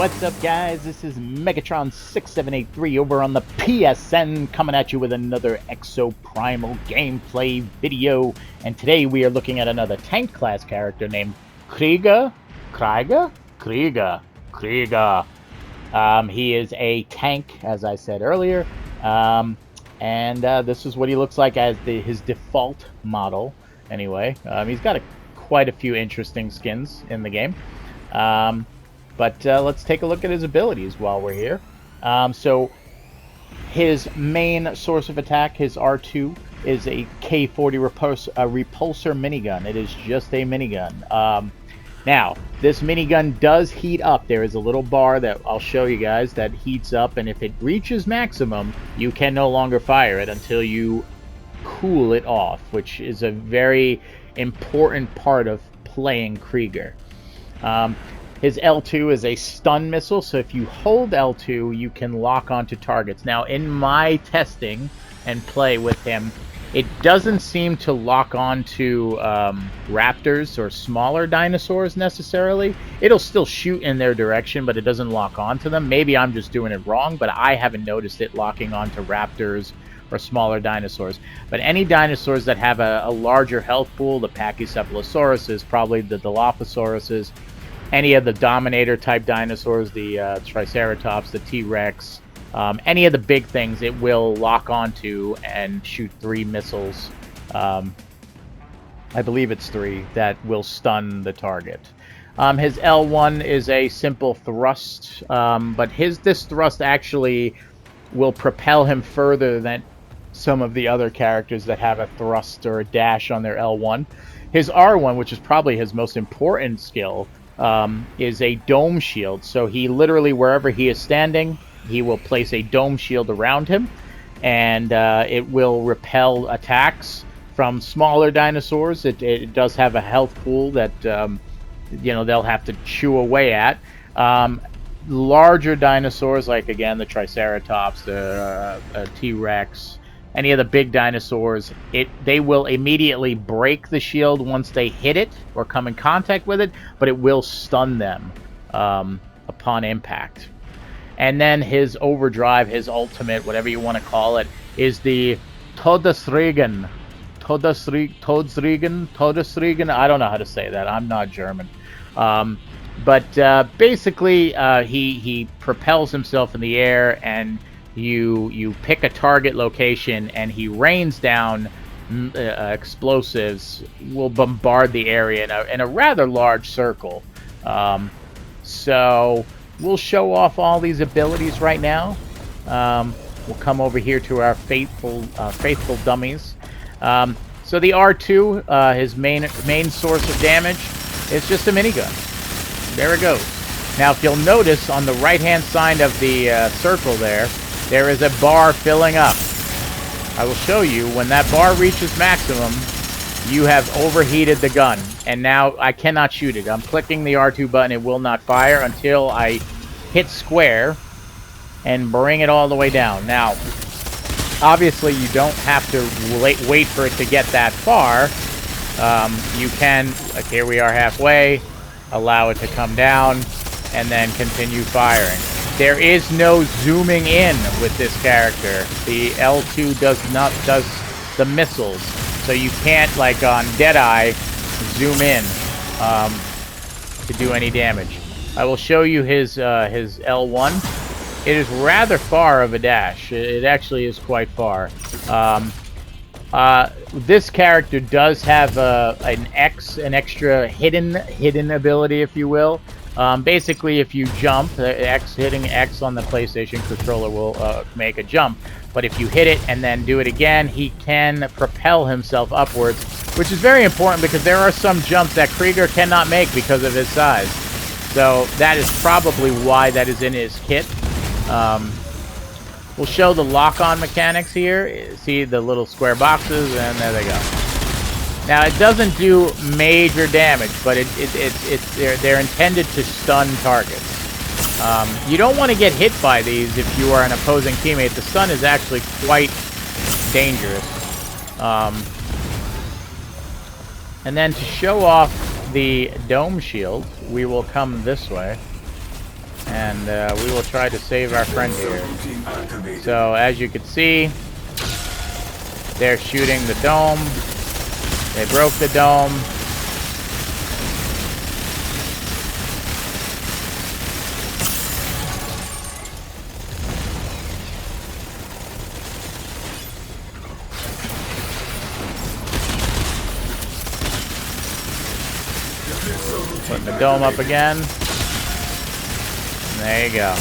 What's up, guys? This is Megatron6783 over on the PSN, coming at you with another Exoprimal gameplay video. And today we are looking at another tank class character named Krieger. He is a tank, as I said earlier, and this is what he looks like as his default model. Anyway, he's got quite a few interesting skins in the game. But let's take a look at his abilities while we're here. So his main source of attack, his R2, is a K40 repulsor minigun. It is just a minigun. Now, this minigun does heat up. There is a little bar that I'll show you guys that heats up, and if it reaches maximum, you can no longer fire it until you cool it off, which is a very important part of playing Krieger. His L2 is a stun missile, so if you hold L2, you can lock onto targets. Now, in my testing and play with him, it doesn't seem to lock onto raptors or smaller dinosaurs necessarily. It'll still shoot in their direction, but it doesn't lock onto them. Maybe I'm just doing it wrong, but I haven't noticed it locking onto raptors or smaller dinosaurs. But any dinosaurs that have a larger health pool, the Pachycephalosauruses, probably the Dilophosaurus, any of the Dominator type dinosaurs, the Triceratops, the T-Rex, any of the big things, it will lock onto and shoot 3 missiles. I believe it's 3 that will stun the target. His L1 is a simple thrust, but this thrust actually will propel him further than some of the other characters that have a thrust or a dash on their L1. His R1, which is probably his most important skill, is a dome shield. So he literally, wherever he is standing, he will place a dome shield around him, and it will repel attacks from smaller dinosaurs. It does have a health pool that they'll have to chew away at. Larger dinosaurs, like again the Triceratops, the T-Rex, any of the big dinosaurs, they will immediately break the shield once they hit it or come in contact with it, but it will stun them upon impact. And then his overdrive, his ultimate, whatever you want to call it, is the Todesregen. Todesregen. I don't know how to say that. I'm not German. But basically, he propels himself in the air, and you pick a target location, and he rains down explosives, will bombard the area in a rather large circle. So we'll show off all these abilities right now. We'll come over here to our faithful dummies. So the R2, his main source of damage, is just a minigun. There it goes. Now, if you'll notice on the right-hand side of the circle there is a bar filling up. I will show you, when that bar reaches maximum, you have overheated the gun, and now I cannot shoot it. I'm clicking the R2 button, it will not fire until I hit square and bring it all the way down. Now, obviously you don't have to wait for it to get that far. You can, like here we are halfway, allow it to come down, and then continue firing. There is no zooming in with this character. The L2 does the missiles, so you can't, like on Deadeye, zoom in to do any damage. I will show you his L1. It is rather far of a dash. It actually is quite far. This character does have an extra hidden ability, if you will. Basically, if you jump, hitting X on the PlayStation controller will make a jump. But if you hit it and then do it again, he can propel himself upwards, which is very important because there are some jumps that Krieger cannot make because of his size. So that is probably why that is in his kit. We'll show the lock-on mechanics here. See the little square boxes, and there they go. Now, it doesn't do major damage, but they're intended to stun targets. You don't want to get hit by these if you are an opposing teammate. The stun is actually quite dangerous. And then to show off the dome shield, we will come this way. and we will try to save our friend here. So as you can see, they're shooting the dome. They broke the dome. Putting the dome up again. There you go.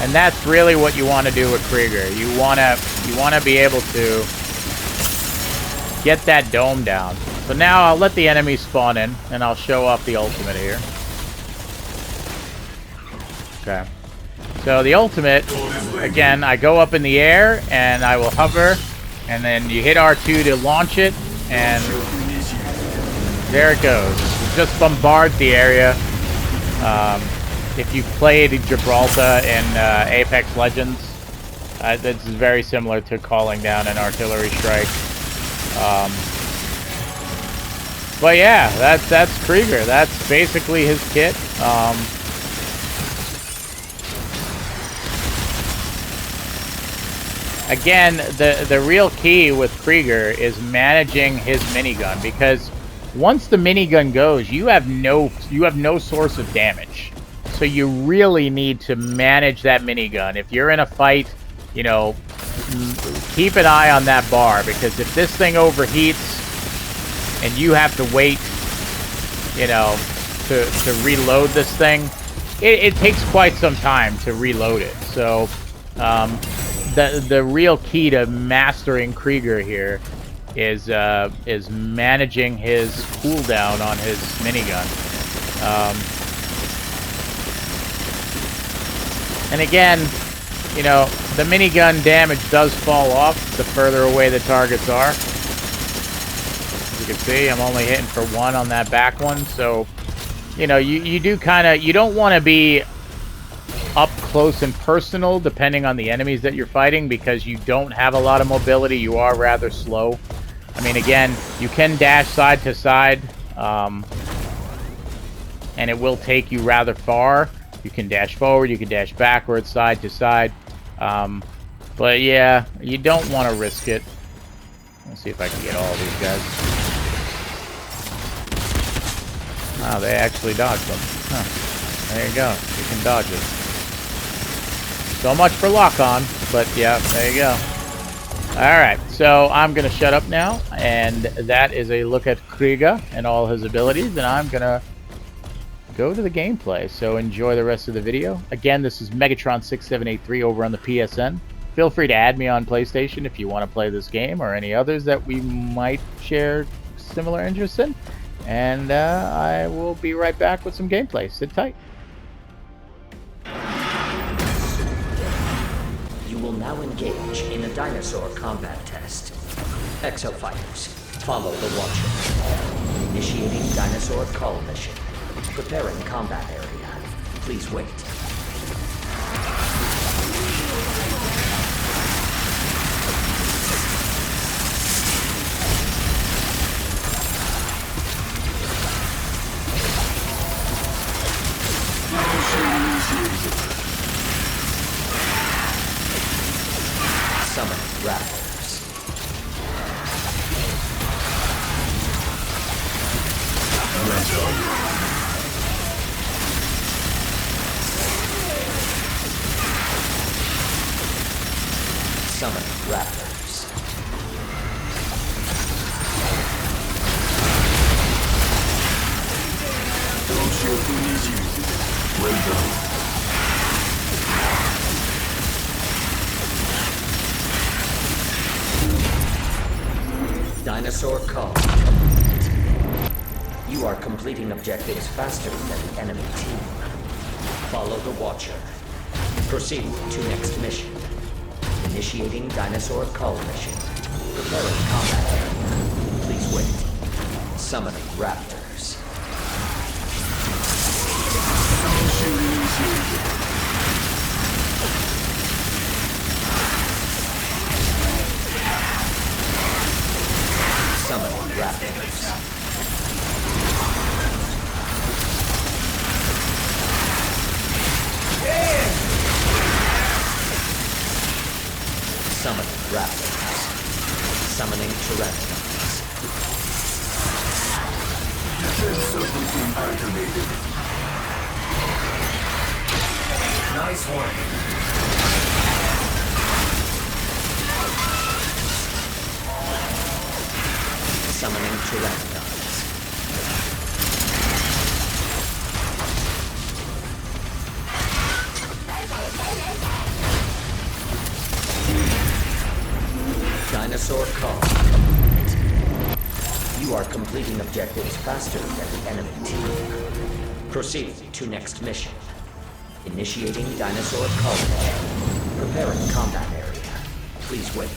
And that's really what you want to do with Krieger. You wanna be able to get that dome down. So now I'll let the enemies spawn in, and I'll show off the ultimate here. Okay. So the ultimate, again, I go up in the air, and I will hover, and then you hit R2 to launch it, and there it goes. It just bombards the area. If you've played Gibraltar in Apex Legends, this is very similar to calling down an artillery strike. But yeah, that's Krieger. That's basically his kit. Again, the real key with Krieger is managing his minigun, because once the minigun goes, you have no source of damage. So you really need to manage that minigun. If you're in a fight, you know, keep an eye on that bar, because if this thing overheats and you have to wait, you know, to reload this thing, it takes quite some time to reload it. So the real key to mastering Krieger here is managing his cooldown on his minigun. And again, you know, the minigun damage does fall off the further away the targets are. As you can see, I'm only hitting for 1 on that back one. So, you know, you do kind of, you don't want to be up close and personal depending on the enemies that you're fighting, because you don't have a lot of mobility. You are rather slow. I mean, again, you can dash side to side, and it will take you rather far. You can dash forward, you can dash backwards, side to side. But yeah, you don't want to risk it. Let's see if I can get all of these guys. Oh, they actually dodged them. Huh. There you go. You can dodge it. So much for lock-on, but yeah, there you go. Alright, so I'm going to shut up now, and that is a look at Krieger and all his abilities, and I'm going to go to the gameplay. So enjoy the rest of the video. Again, this is Megatron6783 over on the PSN. Feel free to add me on PlayStation if you want to play this game or any others that we might share similar interests in. And I will be right back with some gameplay. Sit tight. You will now engage in a dinosaur combat test. Exofighters, follow the Watcher. Initiating dinosaur call mission. Preparing combat area. Please wait. Summon Raptors. Summon Raptors. Dinosaur call complete. You are completing objectives faster than the enemy team. Follow the Watcher. Proceed to next mission. Initiating dinosaur call mission. Preparing combat area. Please wait. Summoning Raptors. Summoning Raptors. raptors. Summoning pteranodons. Defense subroutine activated. Nice one. Summoning pteranodons. Dinosaur call. You are completing objectives faster than the enemy team. Proceed to next mission. Initiating dinosaur call mission. Preparing combat area. Please wait.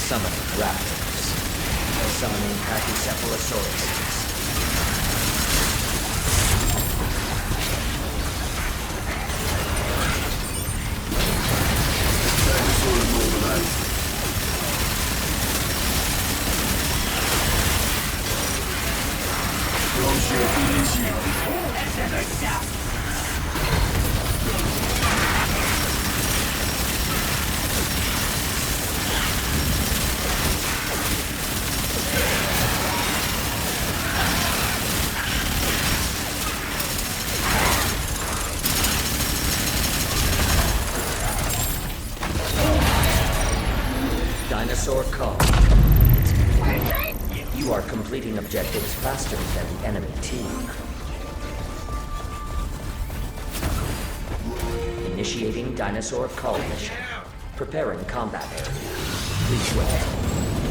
Summoning raptors. Summoning Pachycephalosaurus. Dinosaur immobilized. Drone shield initiated. Dinosaur call. You are completing objectives faster than the enemy team. Initiating dinosaur call mission. Preparing combat area. Please wait.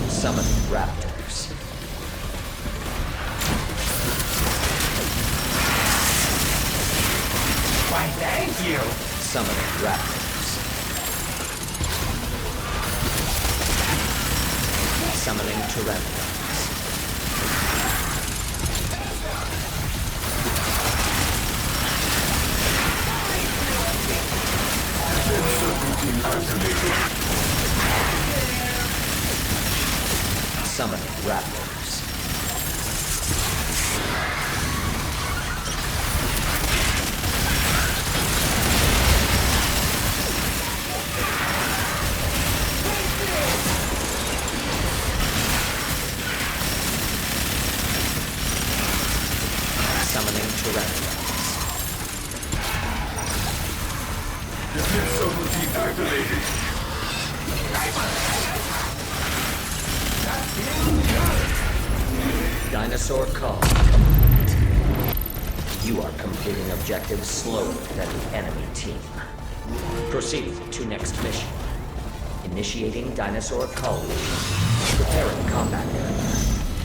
Summoning raptors. Why, thank you. Summoning raptors. Summoning pteranodons. Defense subroutine activated. Summoning raptors. Summoning pteranodons. Defense subroutine activated. Dinosaur call. You are completing objectives slower than the enemy team. Proceed to next mission. Initiating dinosaur call mission. Preparing combat area.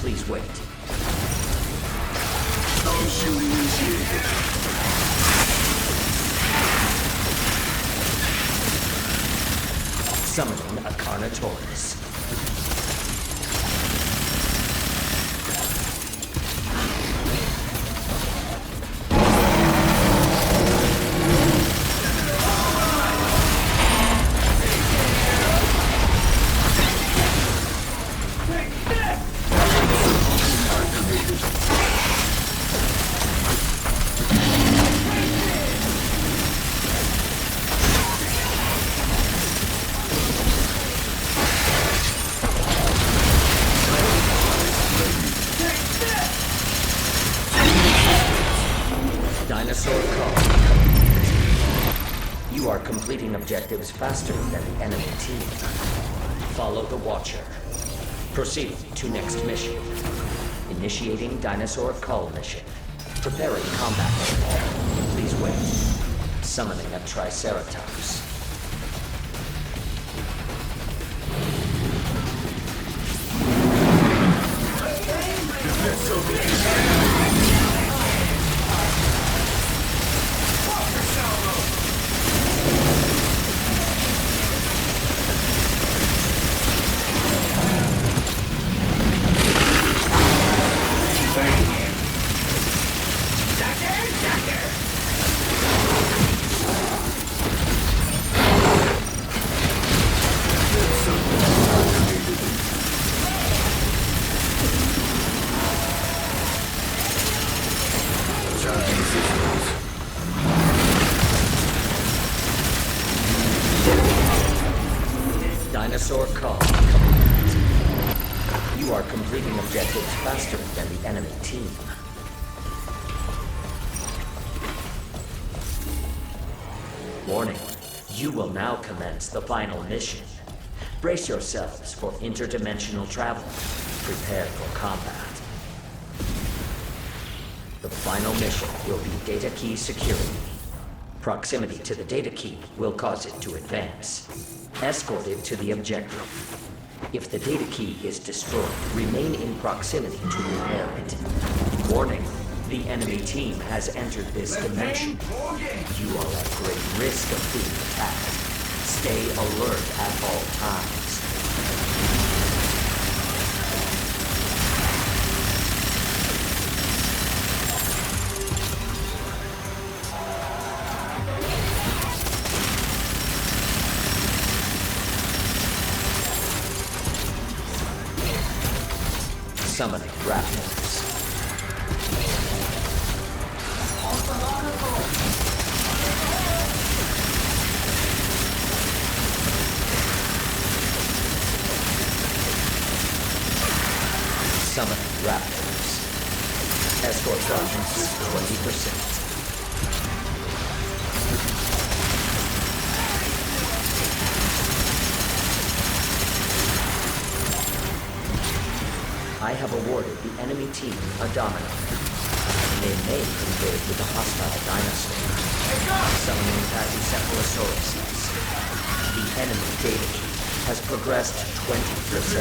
Please wait. Drone shield initiated. Summoning a Carnotaurus. Dinosaur call. You are completing objectives faster than the enemy team. Follow the Watcher. Proceed to next mission. Initiating dinosaur call mission. Preparing combat area. Please wait. Summoning a Triceratops. Defense subroutine. complete. You are completing objectives faster than the enemy team. Warning, you will now commence the final mission. Brace yourselves for interdimensional travel. Prepare for combat. The final mission will be data key security. Proximity to the data key will cause it to advance. Escort it to the objective. If the data key is destroyed, remain in proximity to repair it. Warning, the enemy team has entered this dimension. You are at great risk of being attacked. Stay alert at all times. Summoning raptors. Summoning raptors. Escort charges 20%. I have awarded the enemy team a domino. They may converge with a hostile dinosaur. Summoning Pachycephalosauruses. The enemy data key has progressed 20%.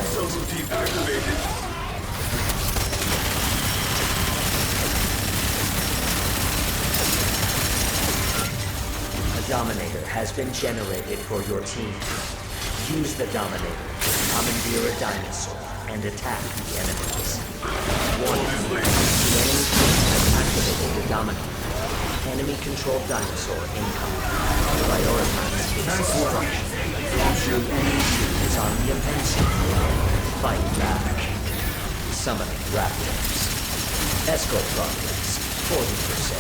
A Dominator has been generated for your team. Use the Dominator to commandeer a dinosaur and attack the enemies. Warning, the enemy team has activated the Dominator. Enemy-controlled dinosaur incoming. Prioritize its destruction. The enemy team is on the offensive. Fight back. Summoning raptors. Escort progress 40%.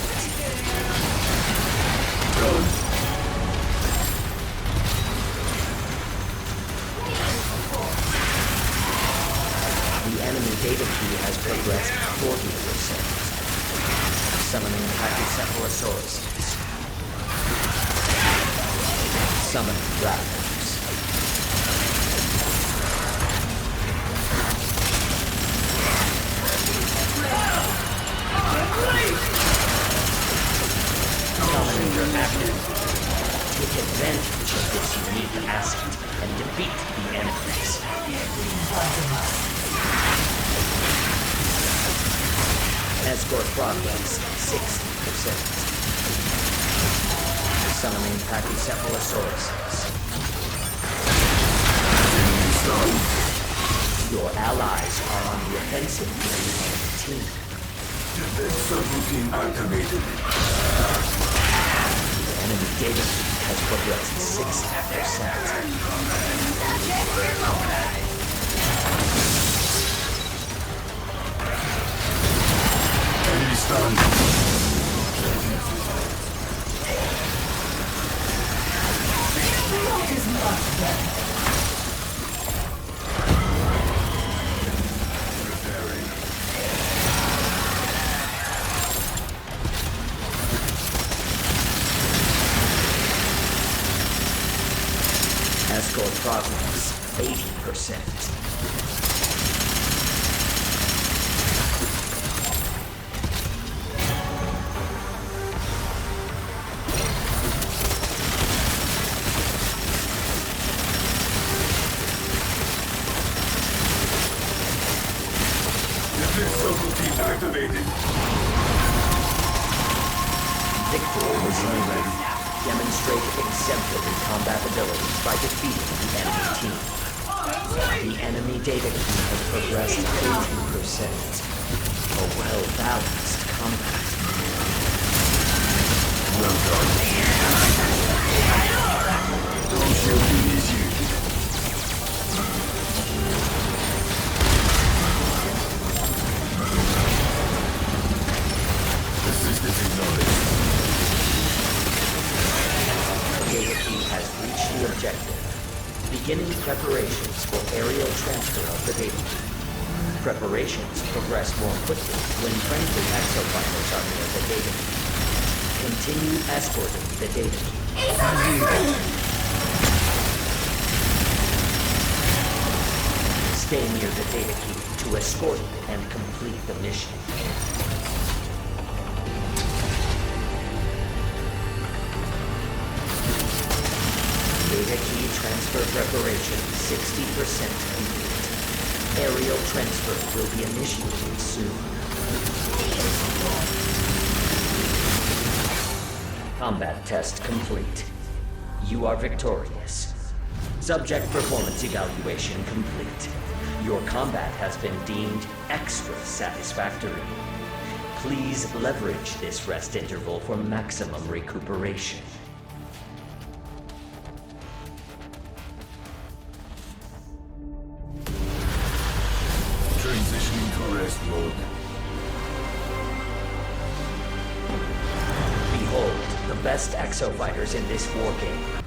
The enemy data key has progressed 40%. Summoning Pachycephalosauruses. Summoning raptors. Dominator active. Take advantage of this unique asset and defeat the enemies. Escort progress 60%. Summoning Pachycephalosauruses. Your allies are on the offensive in the enemy team. Defense subroutine activated. The enemy data key has progressed 60%. Enemy stunned. Escort progress 80%. Defense subroutine activated. Victory is near. Demonstrate exemplary combat abilities by defeating the enemy team. The enemy data key has progressed 80%. A well-balanced combat. Well done. Don't shield initiated. Assistance acknowledged. The data key has reached the objective. Beginning preparations for air the data. Preparations progress more quickly when friendly exofighters are near the data. Continue escorting the data. Stay near the data key to escort it and complete the mission. Data key transfer preparation 60% complete. Aerial transfer will be initiated soon. Combat test complete. You are victorious. Subject performance evaluation complete. Your combat has been deemed extra satisfactory. Please leverage this rest interval for maximum recuperation. Transitioning to rest mode. Behold, the best exofighters in this war game.